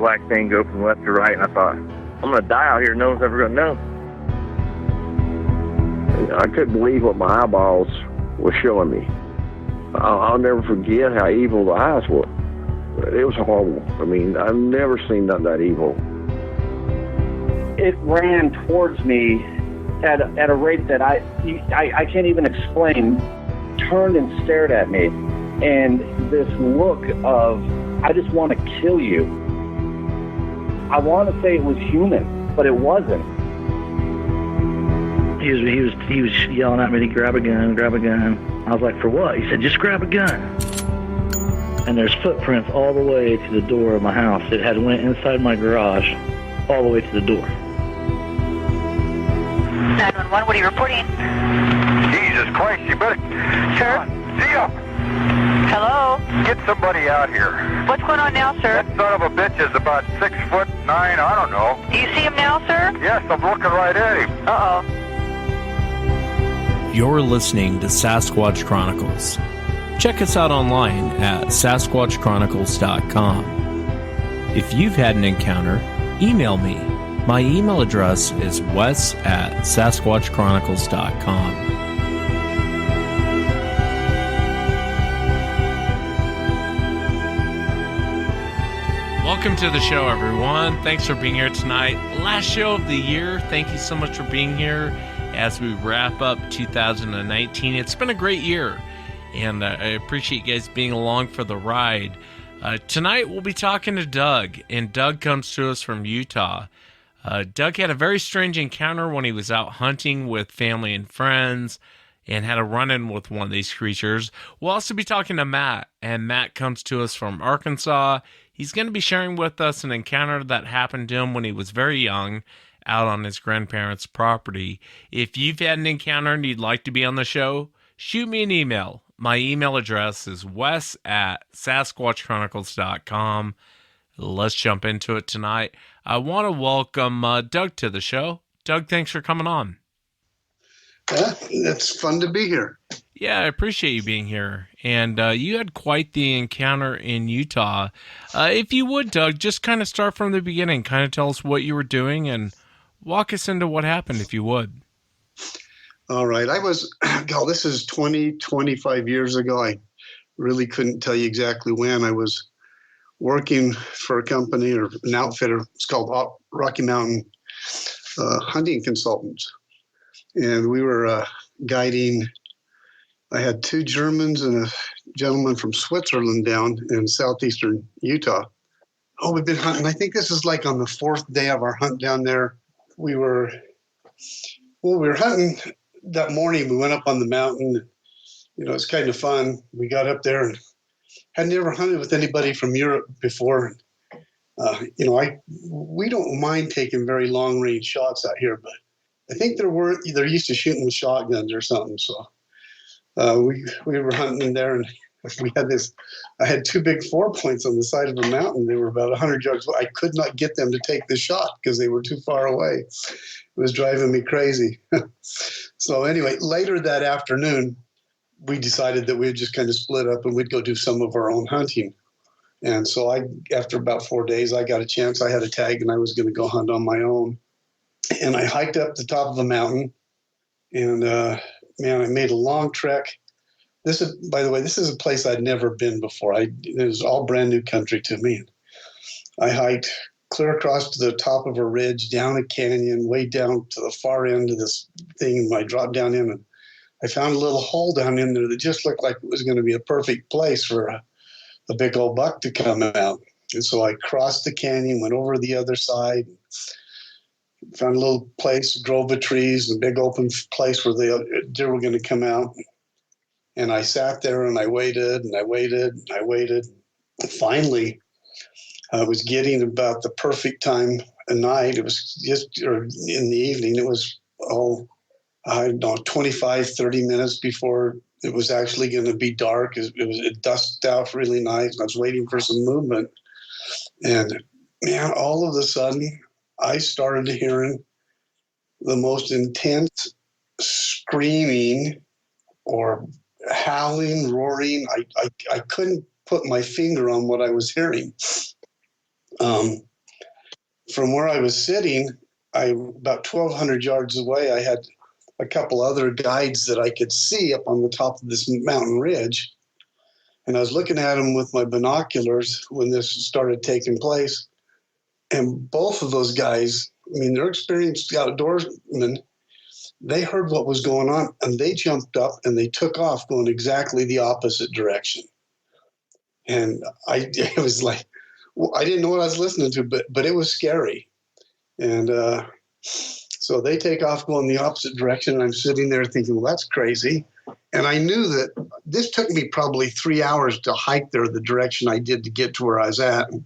black thing go from left to right, and I thought, I'm going to die out here. No one's ever going to know. I couldn't believe what my eyeballs were showing me. I'll never forget how evil the eyes were. It was horrible. I mean, I've never seen nothing that evil. It ran towards me at a rate that I can't even explain. Turned and stared at me, and this look of, I just want to kill you. I want to say it was human, but it wasn't. He was yelling at me to grab a gun, grab a gun. I was like, for what? He said, just grab a gun. And there's footprints all the way to the door of my house. It had went inside my garage, all the way to the door. 911, what are you reporting? Jesus Christ, you better... Sir? See ya! Hello? Get somebody out here. What's going on now, sir? That son of a bitch is about 6'9", I don't know. Do you see him now, sir? Yes, I'm looking right at him. Uh-oh. You're listening to Sasquatch Chronicles. Check us out online at sasquatchchronicles.com. If you've had an encounter, email me. My email address is wes@sasquatchchronicles.com. Welcome to the show, everyone. Thanks for being here tonight. Last show of the year. Thank you so much for being here as we wrap up 2019. It's been a great year, and I appreciate you guys being along for the ride. Tonight, we'll be talking to Doug, and Doug comes to us from Utah. Doug had a very strange encounter when he was out hunting with family and friends and had a run-in with one of these creatures. We'll also be talking to Matt, and Matt comes to us from Arkansas. He's going to be sharing with us an encounter that happened to him when he was very young out on his grandparents' property. If you've had an encounter and you'd like to be on the show, shoot me an email. My email address is wes@sasquatchchronicles.com. Let's jump into it tonight. I want to welcome Doug to the show. Doug, thanks for coming on. It's fun to be here. Yeah, I appreciate you being here. And you had quite the encounter in Utah. If you would, Doug, just kind of start from the beginning. Kind of tell us what you were doing and walk us into what happened, if you would. All right. This is 25 years ago. I really couldn't tell you exactly when. I was working for a company or an outfitter. It's called Rocky Mountain Hunting Consultants. And we were guiding. I had two Germans and a gentleman from Switzerland down in southeastern Utah. Oh, we've been hunting. I think this is like on the fourth day of our hunt down there. We were hunting that morning. We went up on the mountain. You know, it's kind of fun. We got up there and had never hunted with anybody from Europe before. We don't mind taking very long range shots out here, but I think they're used to shooting with shotguns or something. So we were hunting in there, and I had two big 4-points on the side of a mountain. They were about 100 yards away. I could not get them to take the shot because they were too far away. It was driving me crazy. So anyway, later that afternoon, we decided that we'd just kind of split up and we'd go do some of our own hunting. And so after about 4 days, I got a chance. I had a tag and I was going to go hunt on my own. And I hiked up the top of the mountain, and I made a long trek. By the way, this is a place I'd never been before. It was all brand new country to me. I hiked clear across to the top of a ridge, down a canyon, way down to the far end of this thing. And I dropped down in, and I found a little hole down in there that just looked like it was going to be a perfect place for a big old buck to come out. And so I crossed the canyon, went over the other side, found a little place, grove of trees, a big open place where the deer were going to come out. And I sat there and I waited and I waited and I waited. And finally, I was getting about the perfect time of night. It was in the evening. It was, 25, 30 minutes before it was actually going to be dark. It dusked out really nice. I was waiting for some movement. And man, all of a sudden, I started hearing the most intense screaming or howling, roaring. I couldn't put my finger on what I was hearing. from where I was sitting, about 1,200 yards away, I had a couple other guides that I could see up on the top of this mountain ridge. And I was looking at them with my binoculars when this started taking place. And both of those guys, I mean, they're experienced outdoorsmen. They heard what was going on, and they jumped up and they took off going exactly the opposite direction. And it was like, I didn't know what I was listening to, but it was scary. And so they take off going the opposite direction, and I'm sitting there thinking, well, that's crazy. And I knew that this took me probably 3 hours to hike there the direction I did to get to where I was at. And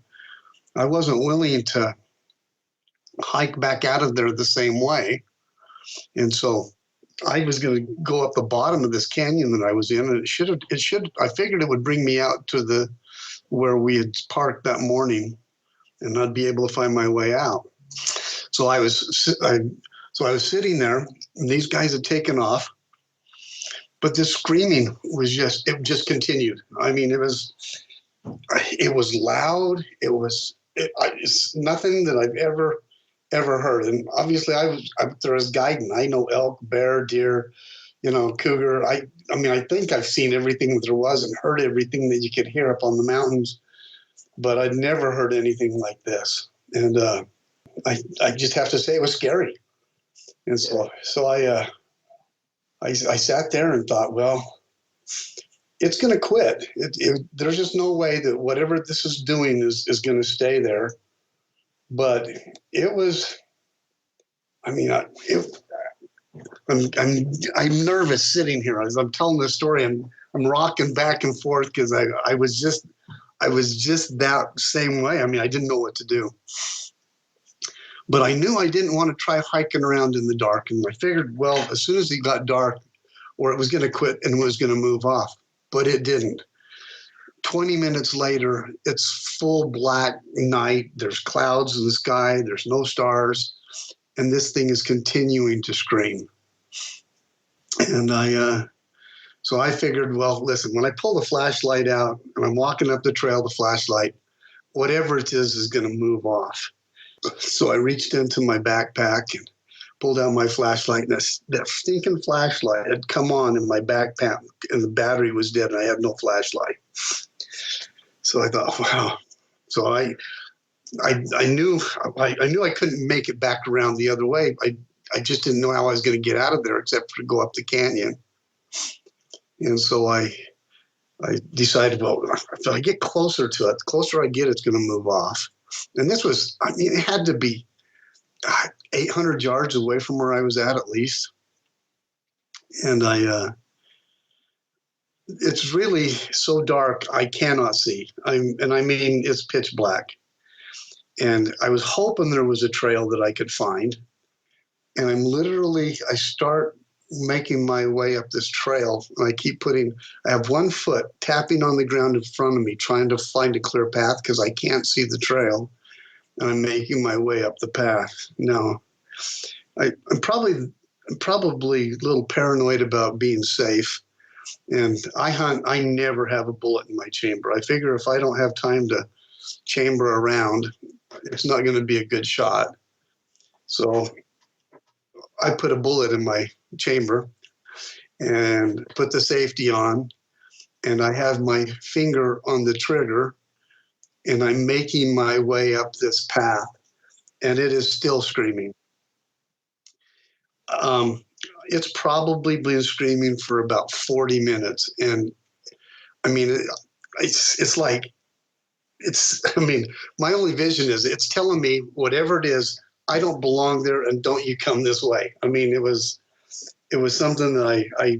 I wasn't willing to hike back out of there the same way. And so I was going to go up the bottom of this canyon that I was in, and I figured it would bring me out to where we had parked that morning, and I'd be able to find my way out. So I was sitting there, and these guys had taken off, but this screaming it just continued. I mean, it was loud. It's nothing that I've ever heard. And obviously I up there as guiding. I know elk, bear, deer, cougar. I mean, I think I've seen everything that there was and heard everything that you could hear up on the mountains, but I'd never heard anything like this. And I just have to say it was scary. And so I sat there and thought, well, it's going to quit. There's just no way that whatever this is doing is going to stay there. But it was, I mean, I'm nervous sitting here as I'm telling this story. I'm rocking back and forth because I was just that same way. I mean, I didn't know what to do. But I knew I didn't want to try hiking around in the dark. And I figured, well, as soon as it got dark, or it was going to quit and was going to move off. But it didn't. 20 minutes later, it's full black night. There's clouds in the sky. There's no stars. And this thing is continuing to scream. And so I figured, well, listen, when I pull the flashlight out and I'm walking up the trail, the flashlight, whatever it is going to move off. So I reached into my backpack and pulled out my flashlight, and that stinking flashlight had come on in my backpack, and the battery was dead, and I had no flashlight. So I thought, wow. So I knew I couldn't make it back around the other way. I just didn't know how I was going to get out of there except for to go up the canyon. And so I decided, well, if I get closer to it, the closer I get, it's going to move off. And this was, I mean, it had to be 800 yards away from where I was at least. And it's really so dark, I cannot see. I mean, it's pitch black. And I was hoping there was a trail that I could find. And I start making my way up this trail, and I have one foot tapping on the ground in front of me, trying to find a clear path because I can't see the trail. And I'm making my way up the path. Now, I'm probably a little paranoid about being safe. And I hunt, I never have a bullet in my chamber. I figure if I don't have time to chamber around, it's not going to be a good shot. So I put a bullet in my chamber and put the safety on, and I have my finger on the trigger, and I'm making my way up this path, and it is still screaming. It's probably been screaming for about 40 minutes. And I mean, my only vision is it's telling me whatever it is, I don't belong there, and don't you come this way. I mean, it was something that I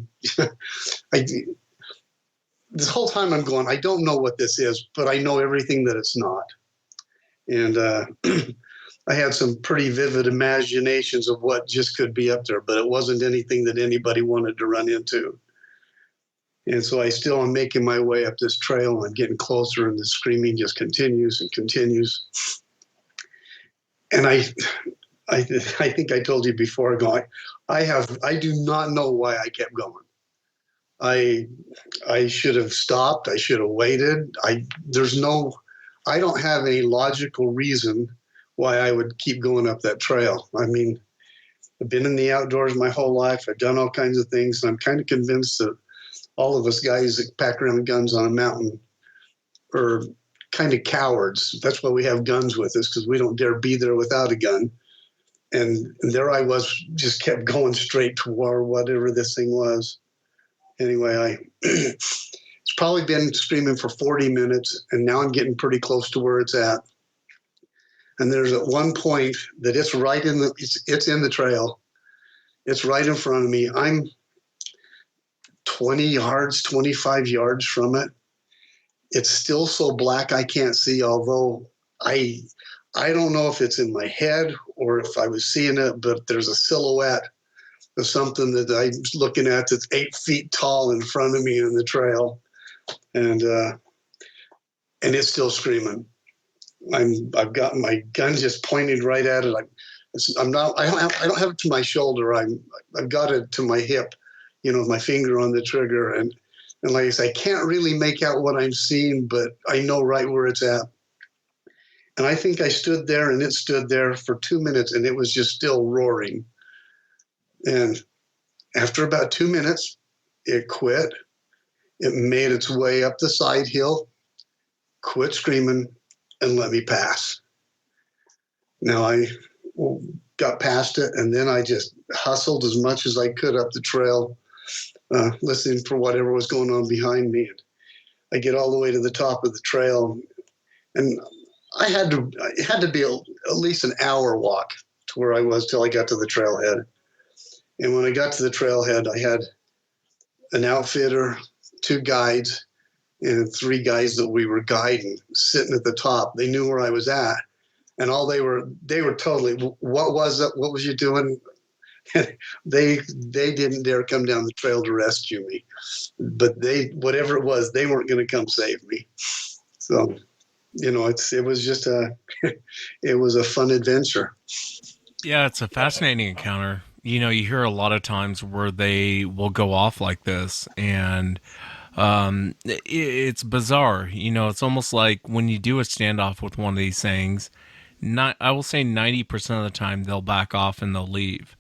this whole time I'm going, I don't know what this is, but I know everything that it's not. And I had some pretty vivid imaginations of what just could be up there, but it wasn't anything that anybody wanted to run into. And so I still am making my way up this trail, and I'm getting closer, and the screaming just continues and continues. And I think I told you before, I do not know why I kept going. I should have stopped. I should have waited. I don't have any logical reason why I would keep going up that trail. I mean, I've been in the outdoors my whole life. I've done all kinds of things. And I'm kind of convinced that all of us guys that pack around guns on a mountain are kind of cowards. That's why we have guns with us, because we don't dare be there without a gun. And there I was, just kept going straight toward whatever this thing was. Anyway, it's probably been screaming for 40 minutes, and now I'm getting pretty close to where it's at. And there's at one point that it's right in the, it's in the trail. It's right in front of me. I'm 20 yards, 25 yards from it. It's still so black I can't see, although I don't know if it's in my head or if I was seeing it, but there's a silhouette of something that I'm looking at that's 8 feet tall in front of me in the trail. And it's still screaming. I've got my gun just pointed right at it. I don't have it to my shoulder. I've got it to my hip, my finger on the trigger. And like I say, I can't really make out what I'm seeing, but I know right where it's at. And I think I stood there and it stood there for 2 minutes and it was just still roaring. And after about 2 minutes, it quit. It made its way up the side hill, quit screaming, and let me pass. Now I got past it, and then I just hustled as much as I could up the trail, listening for whatever was going on behind me. And I get all the way to the top of the trail, and it had to be at least an hour walk to where I was till I got to the trailhead. And when I got to the trailhead, I had an outfitter, 2 guides, and 3 guys that we were guiding sitting at the top. They knew where I was at, and all they were totally, what was it? What was you doing? they didn't dare come down the trail to rescue me, but whatever it was, they weren't going to come save me. So, it was just it was a fun adventure. Yeah, it's a fascinating encounter. You hear a lot of times where they will go off like this, and it's bizarre. It's almost like when you do a standoff with one of these things, I will say 90% of the time they'll back off and they'll leave,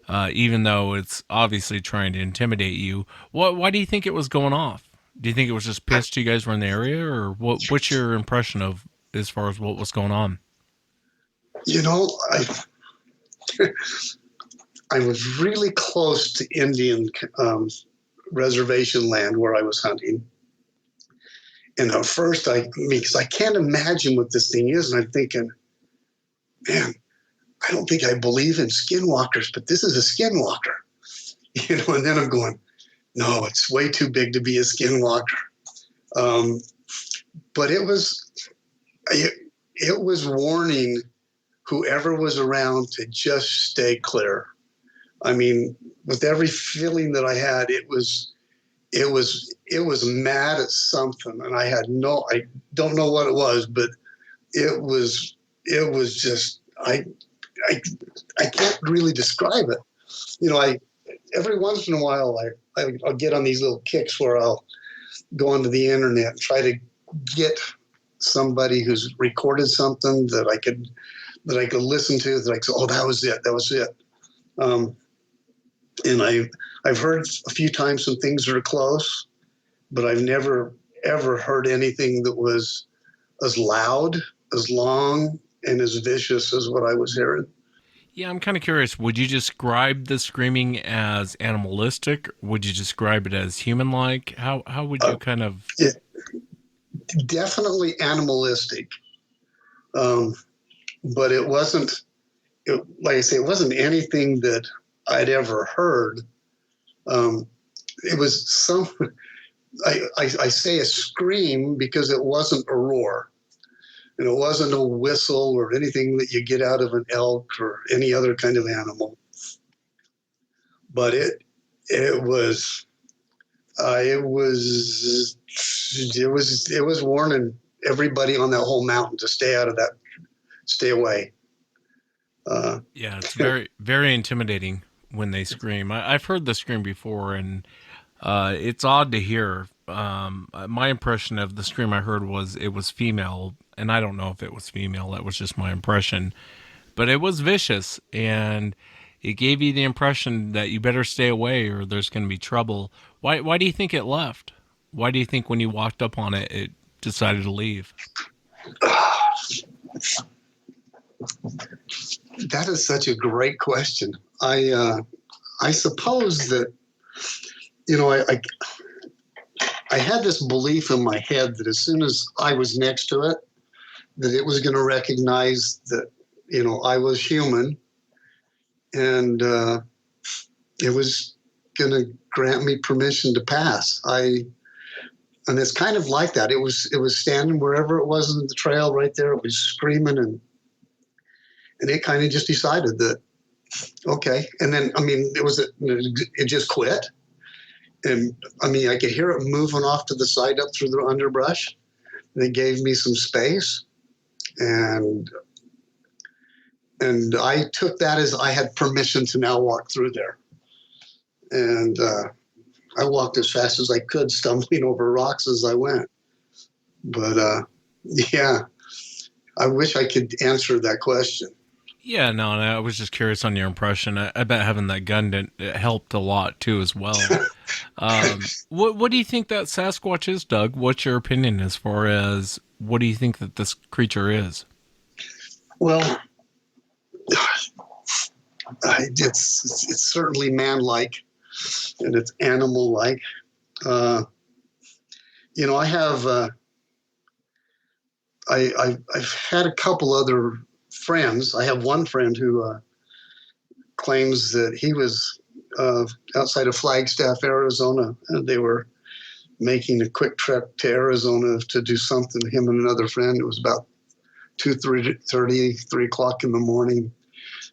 even though it's obviously trying to intimidate you. Why do you think it was going off? Do you think it was just pissed you guys were in the area, or what's your impression of as far as what was going on? I was really close to Indian reservation land where I was hunting. And at first, because I can't imagine what this thing is, and I'm thinking, man, I don't think I believe in skinwalkers, but this is a skinwalker. And then I'm going, no, it's way too big to be a skinwalker. But it was warning whoever was around to just stay clear. I mean, with every feeling that I had, it was mad at something, and I don't know what it was, but it was just, I can't really describe it. Every once in a while, I'll get on these little kicks where I'll go onto the internet and try to get somebody who's recorded something that I could listen to, that I could say, oh, that was it. And I've heard a few times some things that are close, but I've never, ever heard anything that was as loud, as long, and as vicious as what I was hearing. Yeah, I'm kind of curious. Would you describe the screaming as animalistic? Would you describe it as human-like? How would you kind of... Definitely animalistic. But it wasn't, like I say, it wasn't anything that I'd ever heard. It was I say a scream because it wasn't a roar. And it wasn't a whistle or anything that you get out of an elk or any other kind of animal. But it was warning everybody on that whole mountain to stay out of that, stay away. Yeah, it's very, very intimidating when they scream. I've heard the scream before, and It's odd to hear. My impression of the scream I heard was it was female, and I don't know if it was female. That was just my impression, but it was vicious, and it gave you the impression that you better stay away or there's going to be trouble. Why do you think it left? Why do you think when you walked up on it, it decided to leave? That is such a great question. I suppose that, I had this belief in my head that as soon as I was next to it, that it was going to recognize that, I was human, and it was going to grant me permission to pass. And it's kind of like that. It was standing wherever it was in the trail right there. It was screaming, and it kind of just decided that, okay. And then, it just quit. And I could hear it moving off to the side up through the underbrush. And it gave me some space. And I took that as I had permission to now walk through there. And I walked as fast as I could, stumbling over rocks as I went. But yeah, I wish I could answer that question. Yeah, no, I was just curious on your impression. I bet having that gun it helped a lot too, as well. What do you think that Sasquatch is, Doug? What's your opinion as far as what do you think that this creature is? Well, it's certainly man-like, and it's animal-like. I have I've had a couple other friends. I have one friend who claims that he was outside of Flagstaff, Arizona, and they were making a quick trip to Arizona to do something. Him and another friend. It was about 2:30, 3 o'clock in the morning,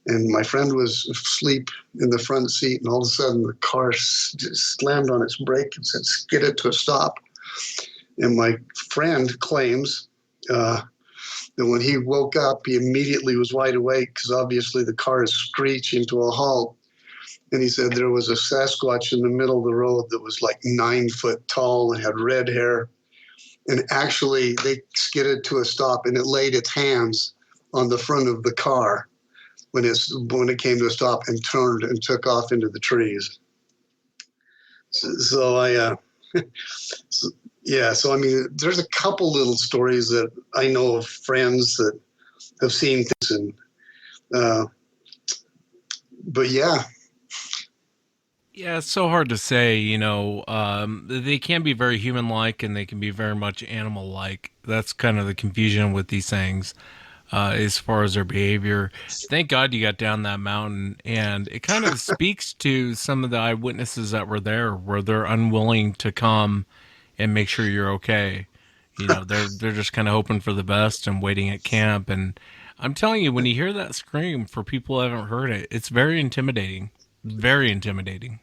and my friend was asleep in the front seat, and all of a sudden the car slammed on its brake and said, skidded to a stop. And my friend claims that when he woke up, he immediately was wide awake because obviously the car is screeching to a halt. And he said there was a Sasquatch in the middle of the road that was like 9 foot tall and had red hair. And actually, they skidded to a stop, and it laid its hands on the front of the car when it came to a stop, and turned and took off into the trees. There's a couple little stories that I know of friends that have seen things, and but yeah. Yeah, it's so hard to say, they can be very human-like and they can be very much animal-like. That's kind of the confusion with these things as far as their behavior. Thank God you got down that mountain, and it kind of speaks to some of the eyewitnesses that were there where they're unwilling to come and make sure you're okay. They're just kind of hoping for the best and waiting at camp. And I'm telling you, when you hear that scream, for people who haven't heard it, it's very intimidating. Very intimidating.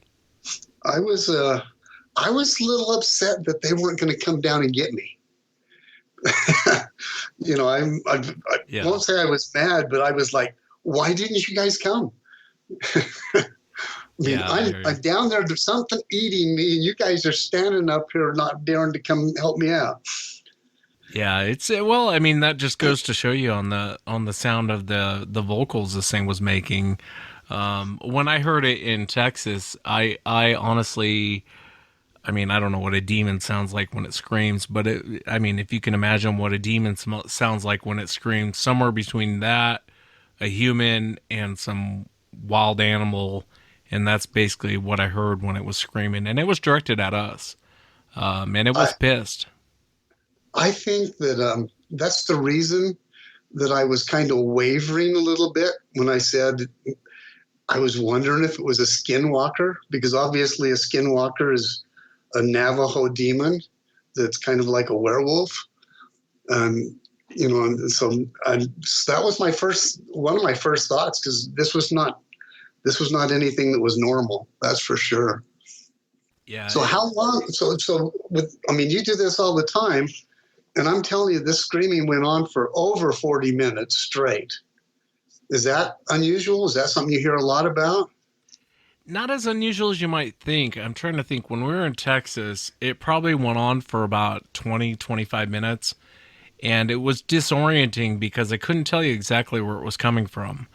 I was a little upset that they weren't going to come down and get me. I won't say I was mad, but I was like, why didn't you guys come? I'm down there, there's something eating me, and you guys are standing up here not daring to come help me out. Yeah, that just goes to show you on the sound of the vocals this thing was making. When I heard it in Texas, I honestly, I don't know what a demon sounds like when it screams, but if you can imagine what a demon sounds like when it screams, somewhere between that, a human, and some wild animal, and that's basically what I heard when it was screaming, and it was directed at us, and it was pissed. I think that that's the reason that I was kind of wavering a little bit when I said I was wondering if it was a skinwalker, because obviously a skinwalker is a Navajo demon that's kind of like a werewolf. So that was one of my first thoughts, because this was not anything that was normal. That's for sure. Yeah. So how long? You do this all the time, and I'm telling you, this screaming went on for over 40 minutes straight. Is that unusual? Is that something you hear a lot about? Not as unusual as you might think. I'm trying to think. When we were in Texas, it probably went on for about 20, 25 minutes. And it was disorienting because I couldn't tell you exactly where it was coming from.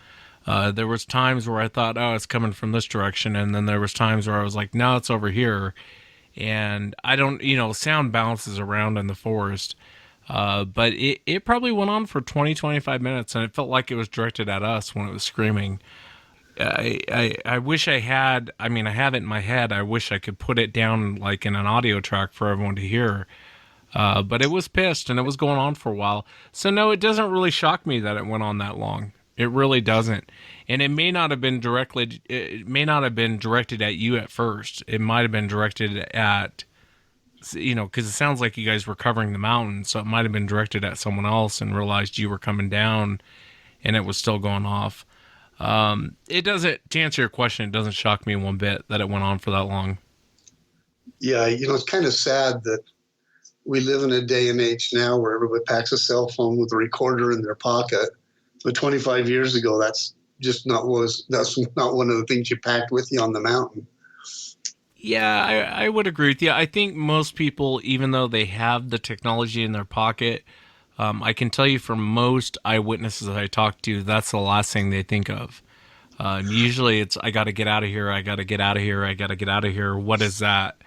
There was times where I thought, oh, it's coming from this direction. And then there was times where I was like, no, it's over here. And I don't, sound bounces around in the forest. But it probably went on for 20, 25 minutes. And it felt like it was directed at us when it was screaming. I wish I had, I have it in my head. I wish I could put it down like in an audio track for everyone to hear. But it was pissed and it was going on for a while. So no, it doesn't really shock me that it went on that long. It really doesn't. And it may not have been directed at you at first. It might have been directed at, because it sounds like you guys were covering the mountain. So it might have been directed at someone else and realized you were coming down and it was still going off. It doesn't, to answer your question, it doesn't shock me one bit that it went on for that long. Yeah, it's kind of sad that we live in a day and age now where everybody packs a cell phone with a recorder in their pocket. But 25 years ago, that's not one of the things you packed with you on the mountain. Yeah, I would agree with you. I think most people, even though they have the technology in their pocket, I can tell you from most eyewitnesses that I talk to, that's the last thing they think of. Usually it's, I got to get out of here. I got to get out of here. I got to get out of here. What is that?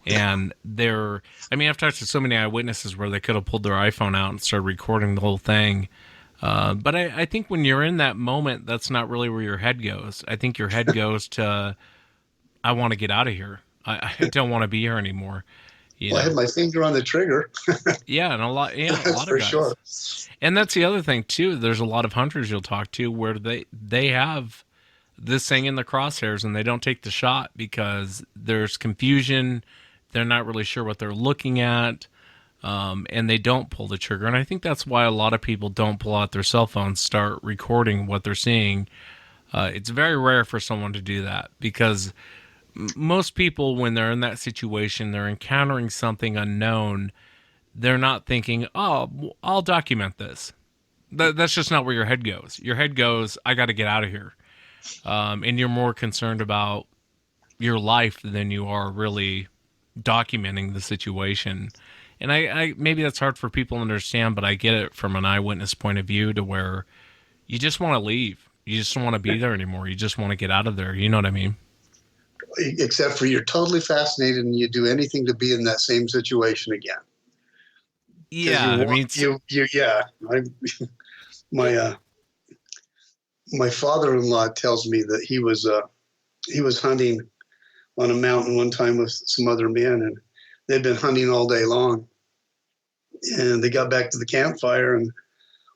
And I've talked to so many eyewitnesses where they could have pulled their iPhone out and started recording the whole thing. But I think when you're in that moment, that's not really where your head goes. I think your head goes to, I want to get out of here. I don't want to be here anymore. I had my finger on the trigger. Yeah, and a lot of for guys. Sure. And that's the other thing too. There's a lot of hunters you'll talk to where they have this thing in the crosshairs and they don't take the shot because there's confusion. They're not really sure what they're looking at, and they don't pull the trigger. And I think that's why a lot of people don't pull out their cell phones, start recording what they're seeing. It's very rare for someone to do that because most people, when they're in that situation, they're encountering something unknown. They're not thinking, oh, I'll document this. That's just not where your head goes. Your head goes, I got to get out of here. And you're more concerned about your life than you are really documenting the situation. And I maybe that's hard for people to understand, but I get it from an eyewitness point of view to where you just want to leave. You just don't want to be there anymore. You just want to get out of there. You know what I mean? Except for you're totally fascinated and you do anything to be in that same situation again. Yeah, my father-in-law tells me that he was hunting on a mountain one time with some other men, and they'd been hunting all day long. And they got back to the campfire, and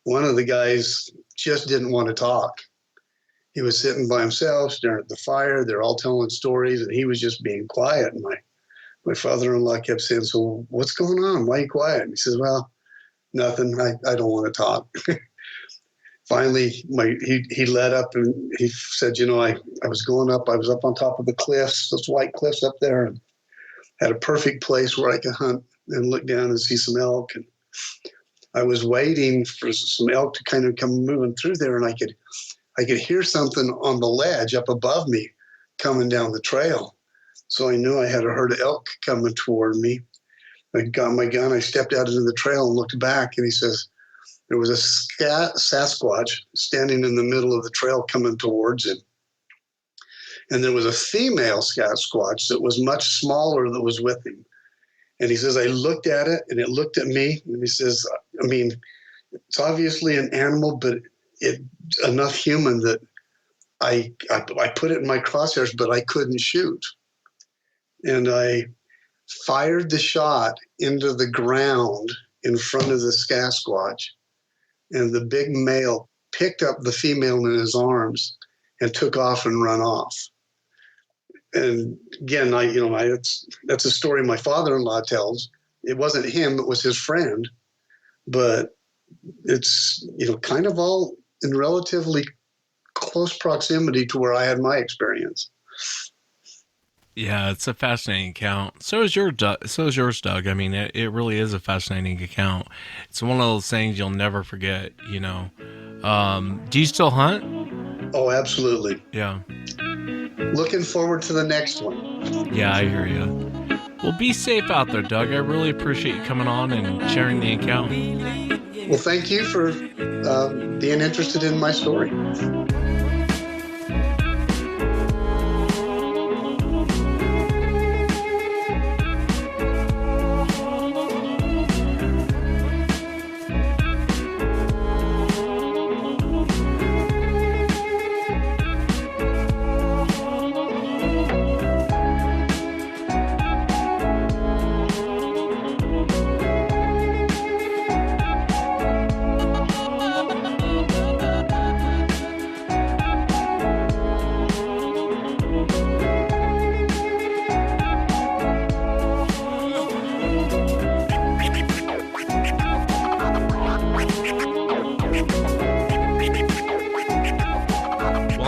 one of the guys just didn't want to talk. He was sitting by himself, staring at the fire. They're all telling stories, and he was just being quiet. And my father-in-law kept saying, "So what's going on? Why are you quiet?" And he says, "Well, nothing. I don't want to talk." Finally, he let up and he said, I was going up. I was up on top of the cliffs, those white cliffs up there, and had a perfect place where I could hunt and look down and see some elk. And I was waiting for some elk to kind of come moving through there, and I could hear something on the ledge up above me coming down the trail. So I knew I had a herd of elk coming toward me. I got my gun. I stepped out into the trail and looked back, and he says, there was a Sasquatch standing in the middle of the trail coming towards him. And there was a female Sasquatch that was much smaller that was with him. And he says, I looked at it and it looked at me. And he says, it's obviously an animal, but it enough human that I put it in my crosshairs, but I couldn't shoot. And I fired the shot into the ground in front of the Sasquatch. And the big male picked up the female in his arms and took off and run off. And again, that's a story my father-in-law tells. It wasn't him, it was his friend. But it's, kind of all in relatively close proximity to where I had my experience. Yeah, it's a fascinating account. So is yours, Doug. It really is a fascinating account. It's one of those things you'll never forget, Do you still hunt? Oh, absolutely. Yeah. looking forward to the next one. Yeah, I hear you. Well, be safe out there, Doug. I really appreciate you coming on and sharing the account. Well, thank you for being interested in my story.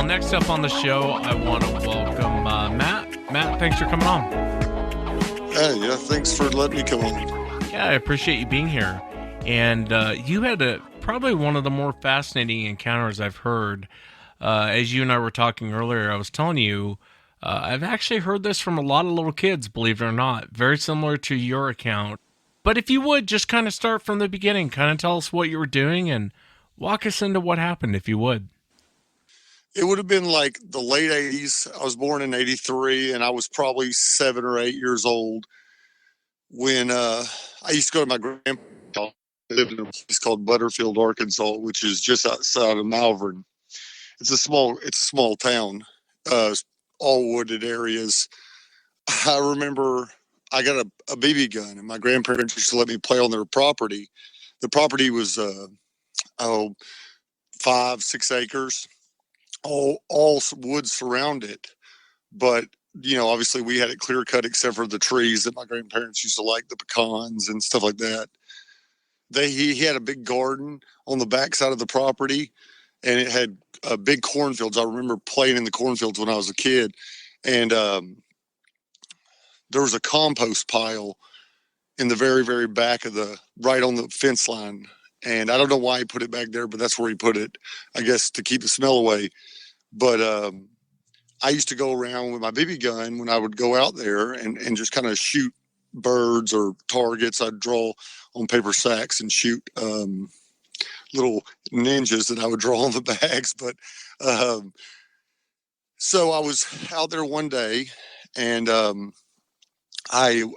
Next up on the show, I want to welcome Matt. Matt, thanks for coming on. Hey, yeah, thanks for letting me come on. Yeah, I appreciate you being here. And you had probably one of the more fascinating encounters I've heard. As you and I were talking earlier, I was telling you, I've actually heard this from a lot of little kids, believe it or not, very similar to your account. But if you would, just kind of start from the beginning, kind of tell us what you were doing and walk us into what happened, if you would. It would have been like the late 80s. I was born in 83, and I was probably 7 or 8 years old when I used to go to my grandpa's house. I lived in a place called Butterfield, Arkansas, which is just outside of Malvern. It's a small town, all wooded areas. I remember I got a BB gun, and my grandparents used to let me play on their property. The property was 5-6 acres. All woods surround it, but obviously we had it clear cut except for the trees that my grandparents used to like, the pecans and stuff like that. He had a big garden on the back side of the property, and it had big cornfields. I remember playing in the cornfields when I was a kid, and there was a compost pile in the very, very back of right on the fence line. And I don't know why he put it back there, but that's where he put it, I guess, to keep the smell away. But I used to go around with my BB gun when I would go out there and just kind of shoot birds or targets. I'd draw on paper sacks and shoot little ninjas that I would draw on the bags. But so I was out there one day, and I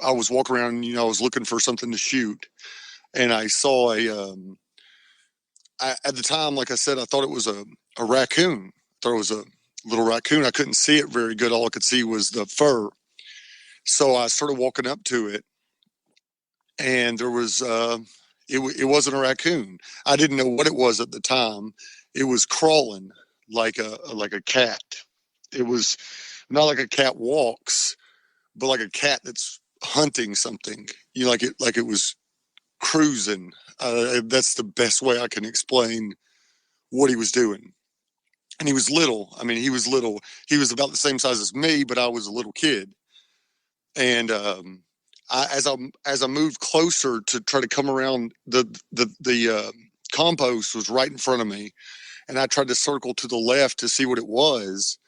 was walking around, I was looking for something to shoot. And I saw at the time, like I said, I thought it was a raccoon. I thought it was a little raccoon. I couldn't see it very good. All I could see was the fur. So I started walking up to it, and there was, it wasn't a raccoon. I didn't know what it was at the time. It was crawling like a cat. It was not like a cat walks, but like a cat that's hunting something. Like it was cruising. That's the best way I can explain what he was doing. And he was little. I mean, he was little. He was about the same size as me, but I was a little kid. And as I moved closer to try to come around, the compost was right in front of me, and I tried to circle to the left to see what it was,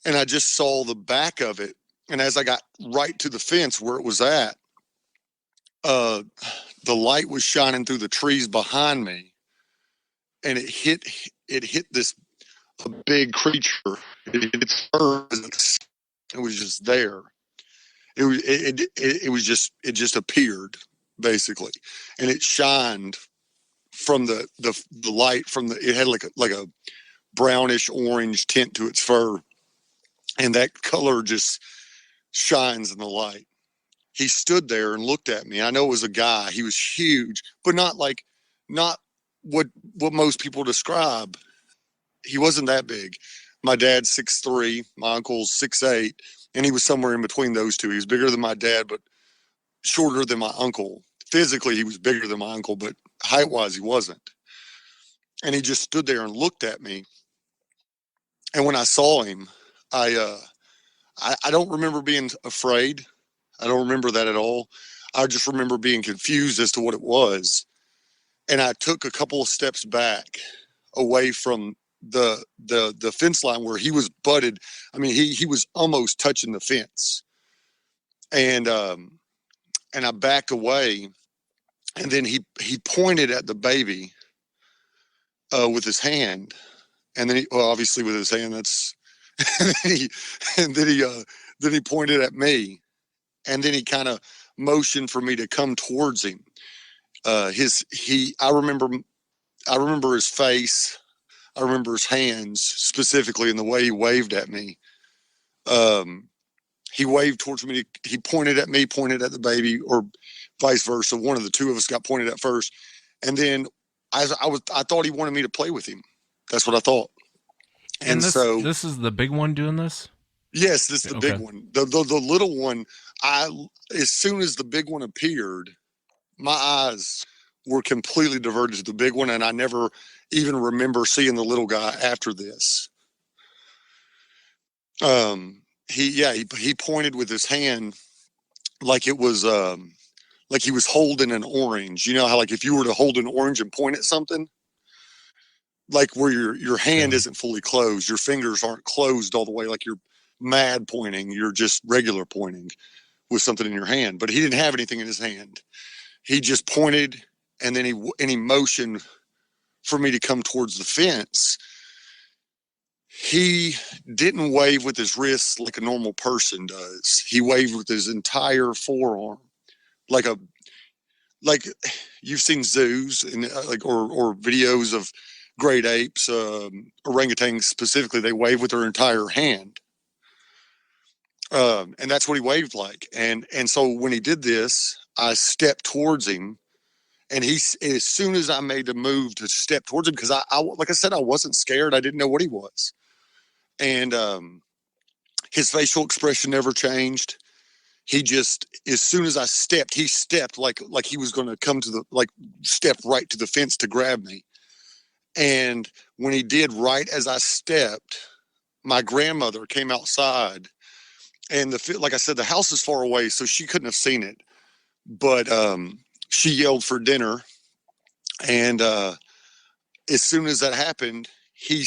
and I just saw the back of it. And as I got right to the fence where it was at, the light was shining through the trees behind me, and it hit this a big creature. It was just there. It just appeared basically, and it shined from the light from it had like a brownish orange tint to its fur, and that color just shines in the light. He stood there and looked at me. I know it was a guy. He was huge, but not what most people describe. He wasn't that big. My dad's 6'3", my uncle's 6'8", and he was somewhere in between those two. He was bigger than my dad, but shorter than my uncle. Physically, he was bigger than my uncle, but height-wise, he wasn't. And he just stood there and looked at me. And when I saw him, I don't remember being afraid. I don't remember that at all. I just remember being confused as to what it was. And I took a couple of steps back away from the fence line where he was butted. I mean, he was almost touching the fence, and I backed away, and then he pointed at the baby with his hand, and then obviously with his hand, that's and then he pointed at me, and then he kind of motioned for me to come towards him. I remember his face. I remember his hands specifically and the way he waved at me. He waved towards me. He pointed at me, pointed at the baby, or vice versa. One of the two of us got pointed at first. And then I thought he wanted me to play with him. That's what I thought. And so this is the big one doing this? Yes, this is the big one. The little one, as soon as the big one appeared, my eyes were completely diverted to the big one, and I never even remember seeing the little guy after this. He pointed with his hand like it was like he was holding an orange. You know how, like, if you were to hold an orange and point at something, like where your hand isn't fully closed, your fingers aren't closed all the way, like you're mad pointing, you're just regular pointing with something in your hand. But he didn't have anything in his hand. He just pointed, and then he motioned for me to come towards the fence. He didn't wave with his wrists like a normal person does. He waved with his entire forearm, like you've seen zoos and or videos of great apes, orangutans specifically. They wave with their entire hand, and that's what he waved like. And so when he did this, I stepped towards him, and as soon as I made the move to step towards him, because I like I said, I wasn't scared. I didn't know what he was. And his facial expression never changed. He just, as soon as I stepped, he stepped like he was going to come to step right to the fence to grab me. And when he did, right as I stepped, my grandmother came outside, and like I said, the house is far away, so she couldn't have seen it. But she yelled for dinner, and as soon as that happened, he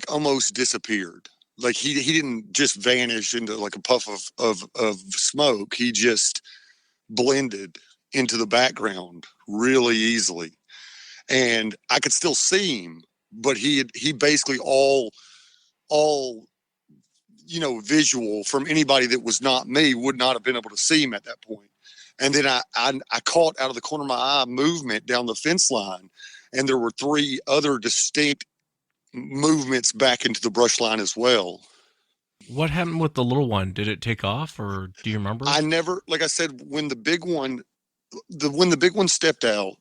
almost disappeared. Like he didn't just vanish into like a puff of smoke. He just blended into the background really easily, and I could still see him, but he basically all visual from anybody that was not me would not have been able to see him at that point. And then I caught out of the corner of my eye movement down the fence line, and there were 3 other distinct movements back into the brush line as well. What happened with the little one? Did it take off, or do you remember? I never, like I said, when the big one stepped out,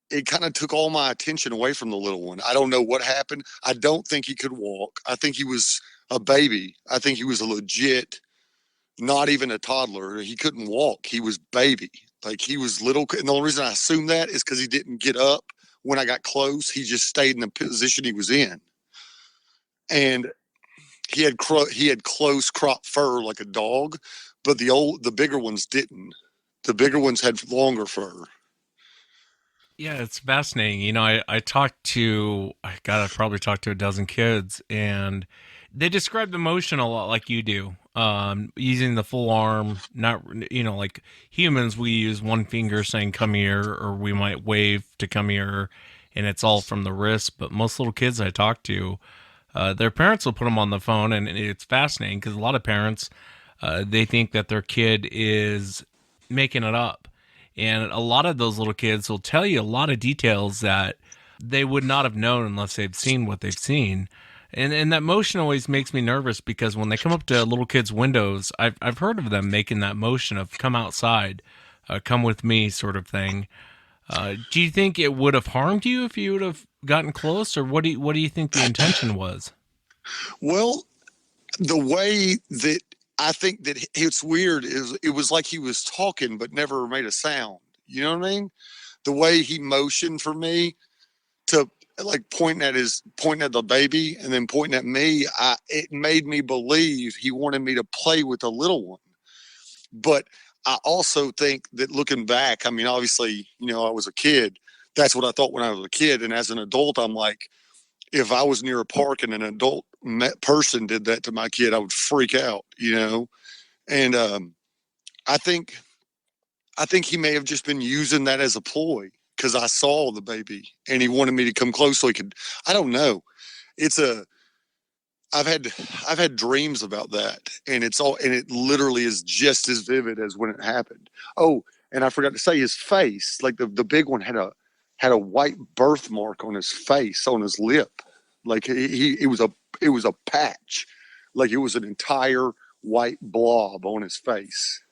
it kind of took all my attention away from the little one. I don't know what happened. I don't think he could walk. I think he was a baby. I think he was a legit, not even a toddler. He couldn't walk. He was baby. Like, he was little. And the only reason I assume that is because he didn't get up when I got close. He just stayed in the position he was in. And he had close crop fur like a dog, but the bigger ones didn't. The bigger ones had longer fur. Yeah, it's fascinating. I probably talked to a dozen kids, and they describe the motion a lot like you do. Using the full arm, not, like humans, we use one finger saying come here, or we might wave to come here, and it's all from the wrist. But most little kids I talk to, their parents will put them on the phone, and it's fascinating because a lot of parents, they think that their kid is making it up. And a lot of those little kids will tell you a lot of details that they would not have known unless they've seen what they've seen. And that motion always makes me nervous, because when they come up to little kids' windows, I've heard of them making that motion of come outside, come with me sort of thing. Do you think it would have harmed you if you would have gotten close, or what do you think the intention was? Well, the way that I think that it's weird is it was like he was talking but never made a sound. You know what I mean? The way he motioned for me to, like, pointing at the baby and then pointing at me, it made me believe he wanted me to play with the little one. But I also think that looking back, I mean, obviously, I was a kid, That's what I thought when I was a kid. And as an adult, I'm like, if I was near a park and an adult person did that to my kid, I would freak out, you know? And I think he may have just been using that as a ploy because I saw the baby and he wanted me to come close so he could. I don't know. It's a. I've had dreams about that, and it literally is just as vivid as when it happened. Oh, and I forgot to say his face, like the big one had a white birthmark on his face, on his lip, like it was a patch, like it was an entire white blob on his face.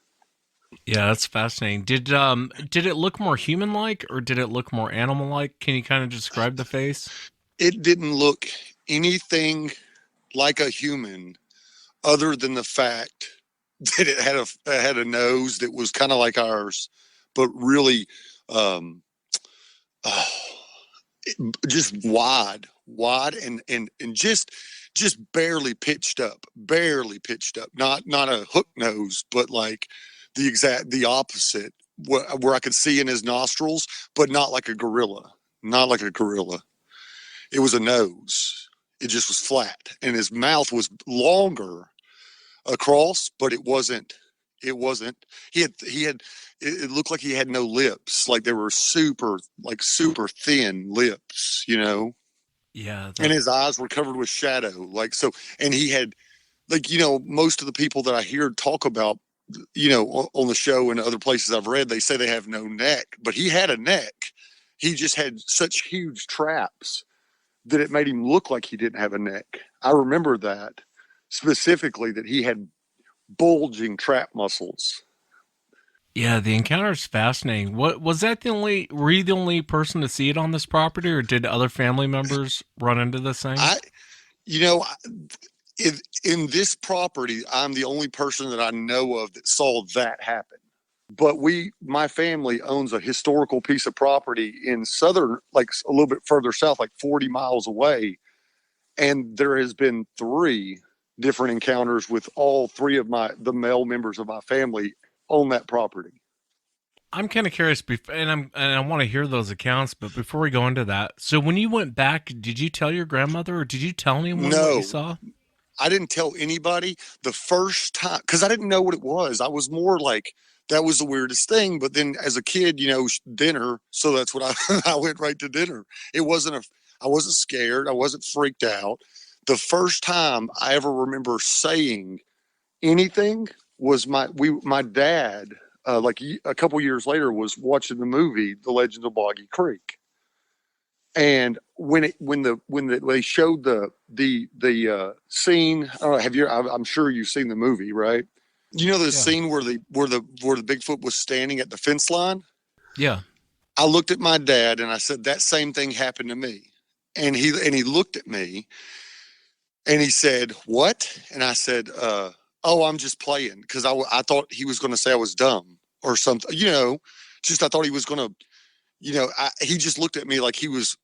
Yeah, that's fascinating. Did it look more human like or did it look more animal like? Can you kind of describe the face? It didn't look anything like a human, other than the fact that it had a nose that was kind of like ours, but really uh, just wide and just barely pitched up, not a hook nose, but like the opposite, where I could see in his nostrils, but not like a gorilla. It was a nose. It just was flat, and his mouth was longer across, but it wasn't. He had. It looked like he had no lips. Like they were super thin lips, you know. Yeah, And his eyes were covered with shadow, like so. And he had, like, you know, most of the people that I hear talk about, you know, on the show and other places I've read, they say they have no neck, but he had a neck. He just had such huge traps that it made him look like he didn't have a neck. I remember that specifically, that he had bulging trap muscles. yeah, the encounter is fascinating. What was that were you the only person to see it on this property or did other family members run into this thing? You know, in this property, I'm the only person that I know of that saw that happen. But my family owns a historical piece of property in southern, like a little bit further south, like 40 miles away. And there has been 3 different encounters with all 3 of the male members of my family on that property. I'm kind of curious, and I want to hear those accounts. But before we go into that, so when you went back, did you tell your grandmother, or did you tell anyone what you saw? I didn't tell anybody the first time because I didn't know what it was. I was more like, that was the weirdest thing. But then as a kid, you know, dinner. So that's what I went right to dinner. I wasn't scared. I wasn't freaked out. The first time I ever remember saying anything was my dad, like a couple years later, was watching the movie The Legends of Boggy Creek. And when they showed the scene, I'm sure you've seen the movie, right? You know the scene where the Bigfoot was standing at the fence line? Yeah. I looked at my dad and I said, that same thing happened to me. And he looked at me and he said, what? And I said, oh, I'm just playing. Cause I thought he was going to say I was dumb or something, you know, just, I thought he was going to, you know, he just looked at me like he was,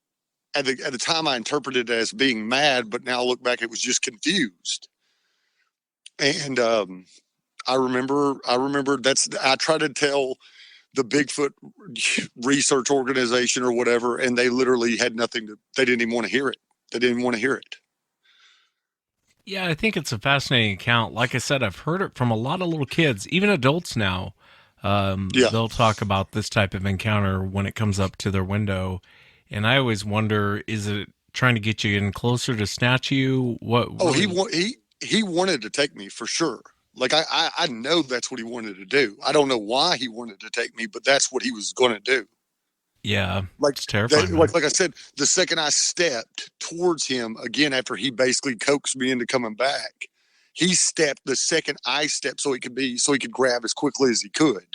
at the time I interpreted it as being mad, but now I look back, it was just confused. And I remember I tried to tell the Bigfoot research organization or whatever, and they literally had they didn't even want to hear it. They didn't want to hear it. Yeah, I think it's a fascinating account. Like I said, I've heard it from a lot of little kids, even adults now. They'll talk about this type of encounter when it comes up to their window. And I always wonder, is it trying to get you in closer to snatch you? What? Oh, he wanted to take me for sure. Like I know that's what he wanted to do. I don't know why he wanted to take me, but that's what he was going to do. Yeah, like it's terrifying. Like I said, the second I stepped towards him again, after he basically coaxed me into coming back, he stepped the second I stepped so he could grab as quickly as he could.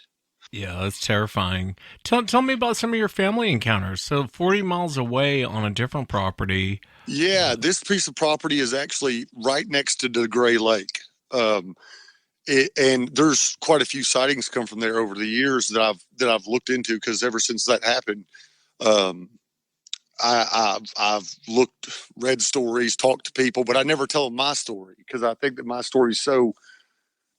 Yeah, that's terrifying. Tell me about some of your family encounters. So 40 miles away on a different property. Yeah, this piece of property is actually right next to the Gray Lake. And there's quite a few sightings come from there over the years that I've looked into, because ever since that happened, I've read stories, talked to people, but I never tell them my story because I think that my story is so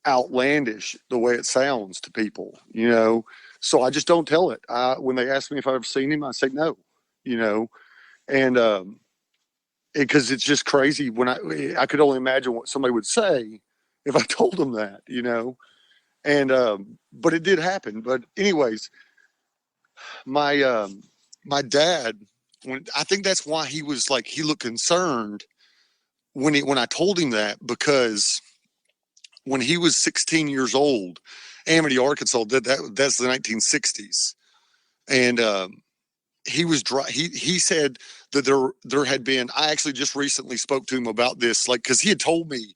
outlandish the way it sounds to people, you know. So I just don't tell it. When they ask me if I've ever seen him, I say no, you know. And because it's just crazy when I could only imagine what somebody would say if I told them that, you know. And but it did happen. But anyways, my my dad, I think that's why he was like, he looked concerned when I told him that, because when he was 16 years old, Amity, Arkansas did that. That's the 1960s. And he was he said that there had been, I actually just recently spoke to him about this, like, because he had told me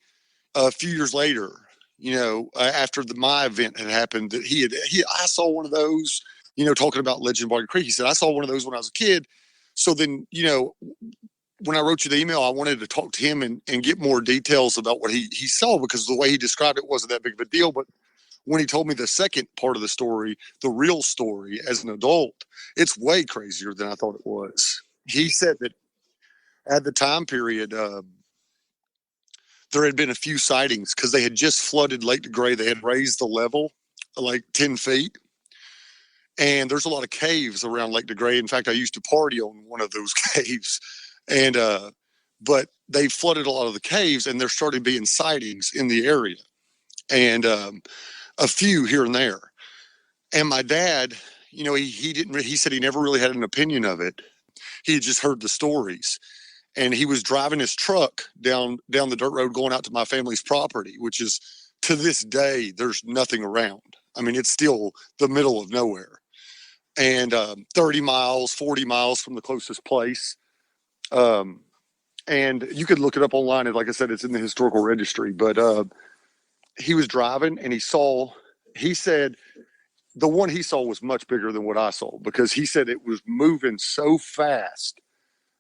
a few years later, you know, after my event had happened, that I saw one of those, you know, talking about Legend Barton Creek. He said, I saw one of those when I was a kid. So then, you know, when I wrote you the email, I wanted to talk to him and get more details about what he saw, because the way he described it wasn't that big of a deal. But when he told me the second part of the story, the real story as an adult, it's way crazier than I thought it was. He said that at the time period, there had been a few sightings because they had just flooded Lake DeGray. They had raised the level like 10 feet. And there's a lot of caves around Lake DeGray. In fact, I used to party on one of those caves. And, but they flooded a lot of the caves, and there started being sightings in the area, and a few here and there. And my dad, you know, he said he never really had an opinion of it. He had just heard the stories. And he was driving his truck down the dirt road going out to my family's property, which is, to this day, there's nothing around. I mean, it's still the middle of nowhere. And 30 miles, 40 miles from the closest place. And you could look it up online. And like I said, it's in the historical registry. But he was driving, and he said the one he saw was much bigger than what I saw, because he said it was moving so fast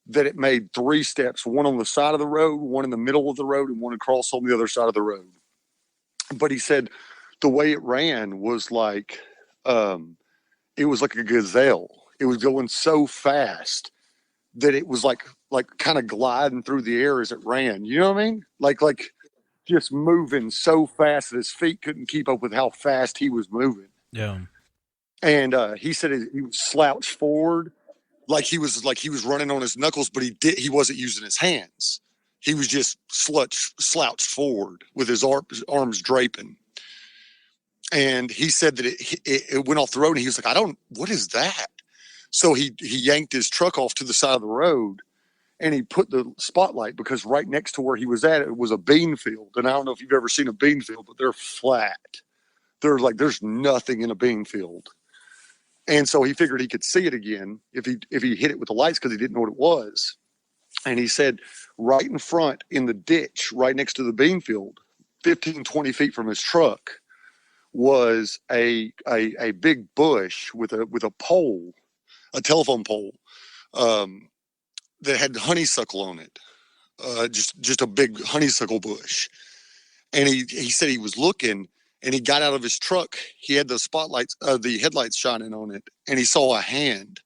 that it made 3 steps, one on the side of the road, one in the middle of the road, and one across on the other side of the road. But he said the way it ran was like, it was like a gazelle. It was going so fast that it was like kind of gliding through the air as it ran. You know what I mean? Like just moving so fast that his feet couldn't keep up with how fast he was moving. Yeah. And he said he was slouched forward, like he was running on his knuckles, but he wasn't using his hands. He was just slouched forward with his arms draping. And he said that it went off the road, and he was like, what is that? So he yanked his truck off to the side of the road, and he put the spotlight, because right next to where he was at, it was a bean field. And I don't know if you've ever seen a bean field, but they're flat. There's nothing in a bean field. And so he figured he could see it again if he hit it with the lights, because he didn't know what it was. And he said right in front in the ditch, right next to the bean field, 15, 20 feet from his truck, was a big bush with a pole, a telephone pole, that had honeysuckle on it, just a big honeysuckle bush. And he said he was looking, and he got out of his truck. He had the the headlights shining on it, and he saw a hand.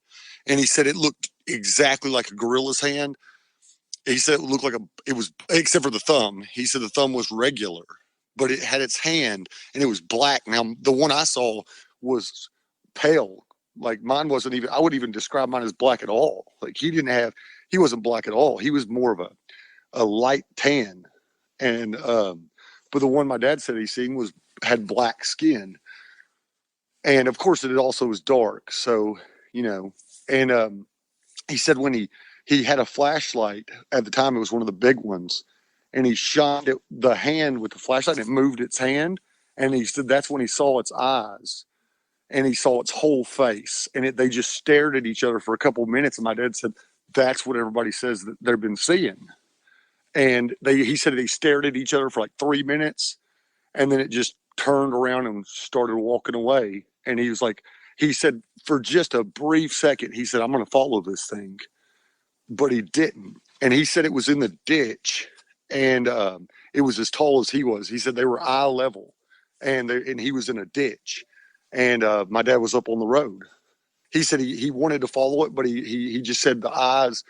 And he said it looked exactly like a gorilla's hand. He said it looked like it was, except for the thumb. He said the thumb was regular, but it had its hand, and it was black. Now, the one I saw was pale. Like, mine wasn't even, I wouldn't even describe mine as black at all. Like, he wasn't black at all. He was more of a light tan. And, but the one my dad said he seen had black skin. And of course it also was dark. So, you know, and, he said when he had a flashlight at the time, it was one of the big ones, and he shined the hand with the flashlight, and it moved its hand. And he said that's when he saw its eyes, and he saw its whole face, and they just stared at each other for a couple of minutes. And my dad said that's what everybody says that they've been seeing. And he said they stared at each other for like 3 minutes, and then it just turned around and started walking away. And he said for just a brief second, he said, I'm going to follow this thing. But he didn't. And he said it was in the ditch, and it was as tall as he was. He said they were eye level, and he was in a ditch, and my dad was up on the road. He said he wanted to follow it, but he just said the eyes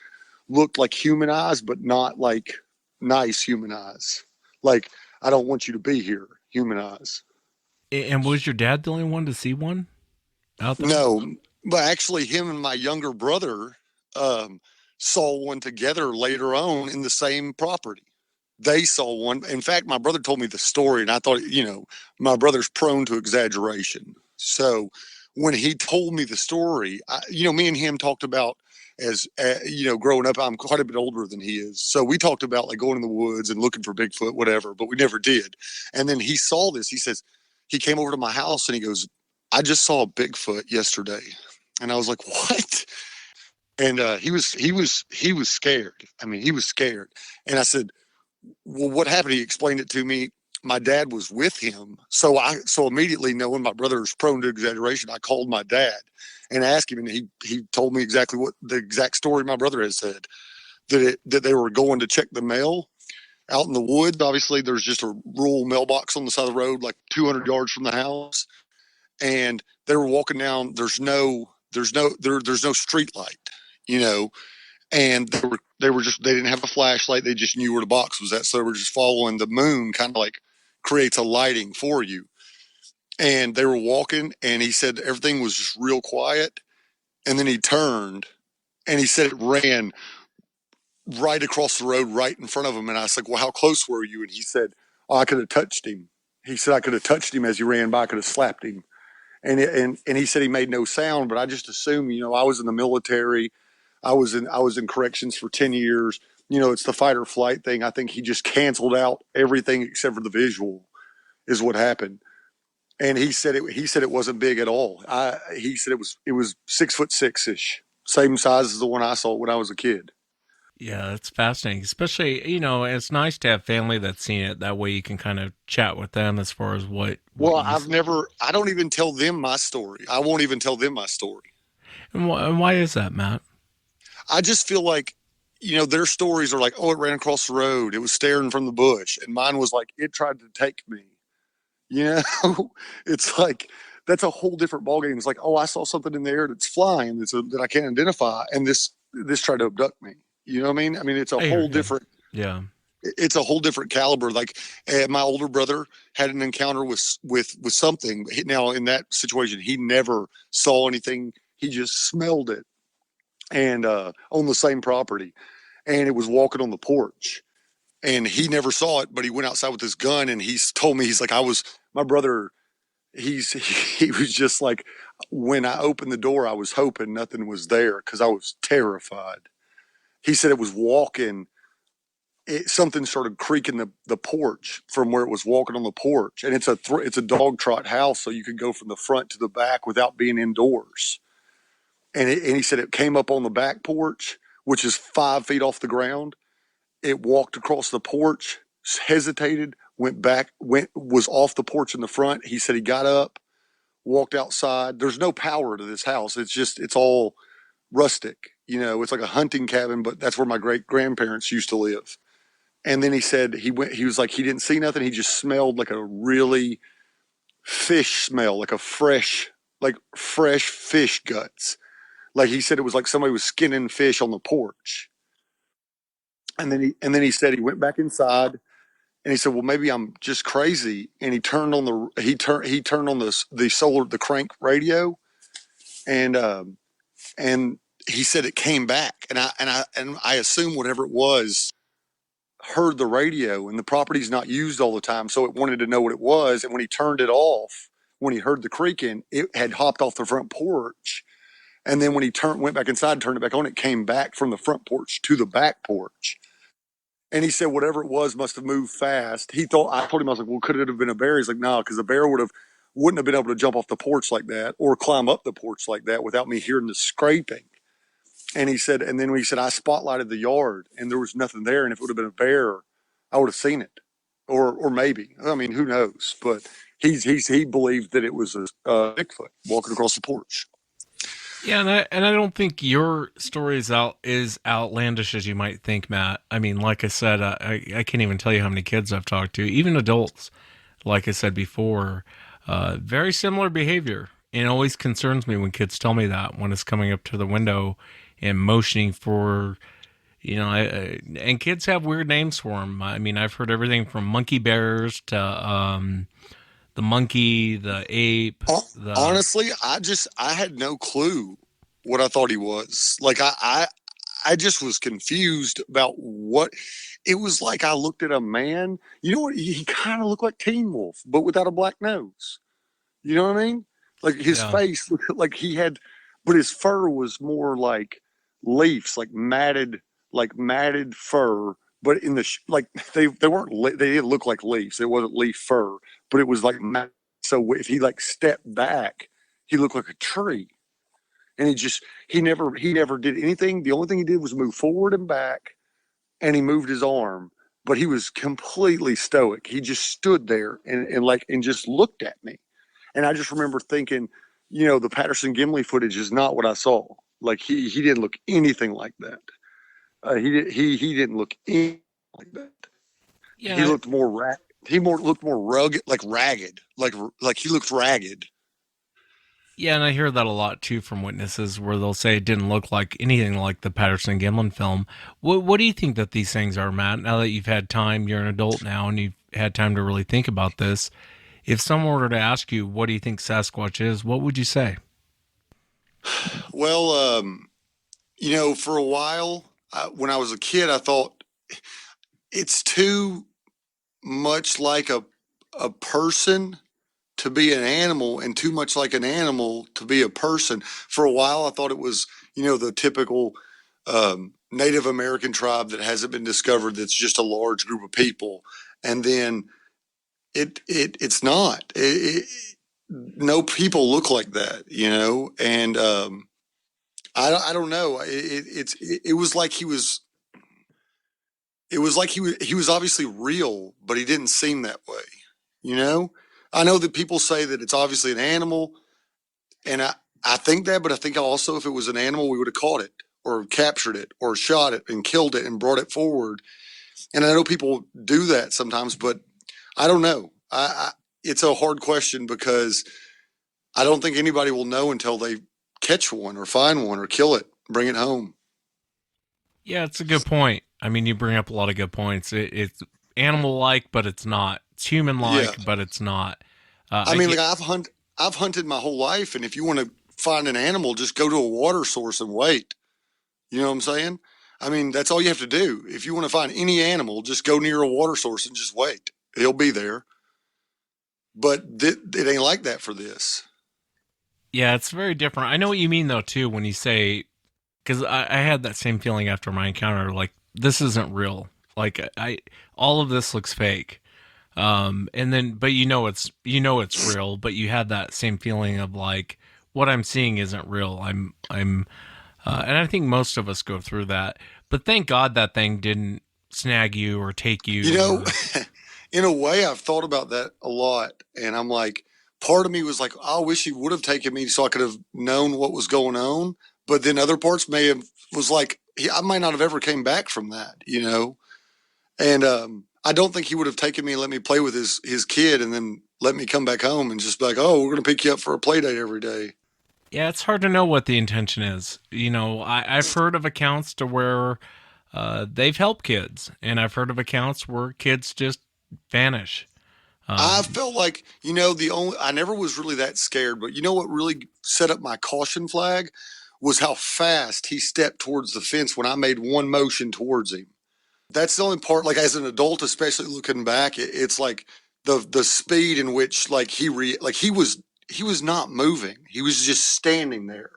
looked like human eyes, but not like nice human eyes. Like, I don't want you to be here. human eyes. And was your dad the only one to see one out there? No, but actually, him and my younger brother saw one together later on in the same property. They saw one. In fact, my brother told me the story, and I thought, my brother's prone to exaggeration. So when he told me the story, me and him talked about growing up. I'm quite a bit older than he is, so we talked about like going in the woods and looking for Bigfoot, whatever. But we never did. And then he saw this. He says he came over to my house and he goes, "I just saw a Bigfoot yesterday," and I was like, "What?" And he was scared. I mean, he was scared. And I said, "Well, what happened?" He explained it to me. My dad was with him, so immediately, knowing my brother is prone to exaggeration, I called my dad and asked him, and he told me exactly what the exact story my brother had said, that they were going to check the mail out in the woods. Obviously, there's just a rural mailbox on the side of the road, like 200 yards from the house, and they were walking down. There's no street light, and they didn't have a flashlight. They just knew where the box was at, so they were just following the moon, kind of like creates a lighting for you. And they were walking, and he said everything was just real quiet, and then he turned, and he said it ran right across the road, right in front of him. And I was like, "Well, how close were you?" And he said, "Oh, I could have touched him." He said, "I could have touched him as he ran by. I could have slapped him." And he said he made no sound, but I just assumed, I was in the military. I was in corrections for 10 years. It's the fight or flight thing. I think he just canceled out everything except for the visual is what happened. And he said it wasn't big at all. He said it was 6'6" same size as the one I saw when I was a kid. Yeah, it's fascinating. Especially, it's nice to have family that's seen it. That way you can kind of chat with them as far as what Well, I don't even tell them my story. I won't even tell them my story. And why is that, Matt? I just feel like, their stories are like, "Oh, it ran across the road. It was staring from the bush." And mine was like, "It tried to take me." It's like, that's a whole different ballgame. It's like, "Oh, I saw something in the air that's flying that I can't identify. And this tried to abduct me." You know what I mean? I mean, it's a whole different, yeah. It's a whole different caliber. Like my older brother had an encounter with something. Now in that situation, he never saw anything. He just smelled it, and on the same property, and it was walking on the porch, and he never saw it, but he went outside with his gun, and he's told me, he's like, my brother, he was just like, when I opened the door, I was hoping nothing was there because I was terrified. He said it was walking. Something started creaking the porch from where it was walking on the porch, and it's a dog trot house, so you could go from the front to the back without being indoors. And he said it came up on the back porch, which is 5 feet off the ground. It walked across the porch, hesitated, went back, was off the porch in the front. He said he got up, walked outside. There's no power to this house. It's all rustic. It's like a hunting cabin, but that's where my great grandparents used to live. And then he said he was like, he didn't see nothing. He just smelled like a really fish smell, like fresh fish guts. Like he said, it was like somebody was skinning fish on the porch. And then he said he went back inside, and he said, "Well, maybe I'm just crazy." And he turned on the crank radio, and he said it came back, and I assume whatever it was heard the radio, and the property's not used all the time, so it wanted to know what it was. And when he turned it off, when he heard the creaking, it had hopped off the front porch. And then when he went back inside and turned it back on, it came back from the front porch to the back porch. And he said whatever it was must have moved fast. I told him, I was like, "Well, could it have been a bear?" He's like, "No, because the bear wouldn't have been able to jump off the porch like that or climb up the porch like that without me hearing the scraping." And he said, and then when he said, I spotlighted the yard and there was nothing there. And if it would have been a bear, I would have seen it. Or maybe, I mean, who knows? But he believed that it was a Bigfoot walking across the porch. Yeah, and I don't think your story is outlandish as you might think, Matt. I mean, like I said, I can't even tell you how many kids I've talked to, even adults. Like I said before, very similar behavior. And it always concerns me when kids tell me that, when it's coming up to the window and motioning for, And kids have weird names for them. I mean, I've heard everything from monkey bears to the monkey, the ape. Honestly, I had no clue what I thought he was. Like I just was confused about what it was like. I looked at a man. You know what? He kind of looked like Teen Wolf, but without a black nose. You know what I mean? Like his face looked like he had, but his fur was more like leaves, like matted fur. But in the like they weren't they didn't look like leaves. It wasn't leaf fur, but it was like matted. So if he like stepped back, he looked like a tree. And he never did anything. The only thing he did was move forward and back, and he moved his arm, but he was completely stoic. He just stood there and just looked at me. And I just remember thinking, the Patterson Gimli footage is not what I saw. Like he didn't look anything like that. He didn't look anything like that. Yeah. He looked looked more rugged, like ragged, like he looked ragged. Yeah, and I hear that a lot too from witnesses where they'll say it didn't look like anything like the Patterson Gimlin film. What do you think that these things are, Matt? Now that you've had time, you're an adult now, and you've had time to really think about this. If someone were to ask you, what do you think Sasquatch is, what would you say? Well, for a while, when I was a kid, I thought it's too much like a person to be an animal and too much like an animal to be a person. For a while, I thought it was, the typical Native American tribe that hasn't been discovered. That's just a large group of people. And then it's not. No people look like that, and I don't know. It was like he was. It was like he was obviously real, but he didn't seem that way. I know that people say that it's obviously an animal, and I think that, but I think also if it was an animal, we would have caught it or captured it or shot it and killed it and brought it forward. And I know people do that sometimes, but I don't know. It's a hard question because I don't think anybody will know until they catch one or find one or kill it, bring it home. Yeah, it's a good point. I mean, you bring up a lot of good points. It's animal-like, but it's not. It's human-like, but it's not. I've hunted my whole life, and if you want to find an animal, just go to a water source and wait. You know what I'm saying? I mean, that's all you have to do. If you want to find any animal, just go near a water source and just wait. He'll be there. But it ain't like that for this. Yeah, it's very different. I know what you mean, though, too, when you say, because I had that same feeling after my encounter, like, this isn't real. Like, all of this looks fake. And then, but it's real, but you had that same feeling of like, what I'm seeing isn't real. And I think most of us go through that, but thank God that thing didn't snag you or take you. In a way, I've thought about that a lot, and I'm like, part of me was like, I wish he would have taken me so I could have known what was going on. But then other parts was like, I might not have ever came back from that, And I don't think he would have taken me and let me play with his kid and then let me come back home and just be like, oh, we're going to pick you up for a play date every day. Yeah, it's hard to know what the intention is. I've heard of accounts to where they've helped kids, and I've heard of accounts where kids just vanish. I felt like, I never was really that scared, but what really set up my caution flag was how fast he stepped towards the fence when I made one motion towards him. That's the only part, like as an adult, especially looking back, it's like the speed in which like he was not moving. He was just standing there.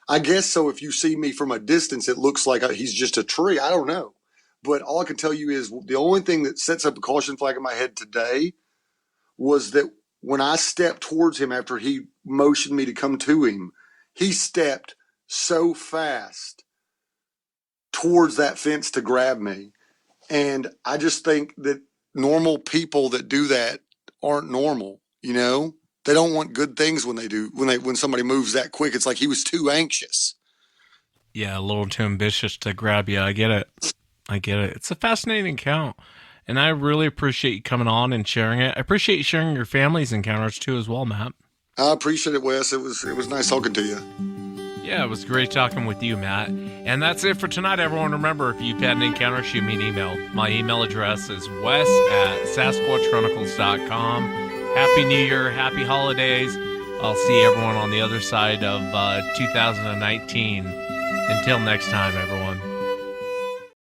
I guess so. If you see me from a distance, it looks like he's just a tree. I don't know. But all I can tell you is the only thing that sets up a caution flag in my head today was that when I stepped towards him after he motioned me to come to him, he stepped so fast towards that fence to grab me. And I just think that normal people that do that aren't normal, They don't want good things when somebody moves that quick. It's like he was too anxious. Yeah, a little too ambitious to grab you. I get it. It's a fascinating account. And I really appreciate you coming on and sharing it. I appreciate you sharing your family's encounters too as well, Matt. I appreciate it, Wes. It was nice talking to you. Yeah, it was great talking with you, Matt. And that's it for tonight, everyone. Remember, if you've had an encounter, shoot me an email. My email address is wes@sasquatchchronicles.com. Happy New Year. Happy holidays. I'll see everyone on the other side of 2019. Until next time, everyone.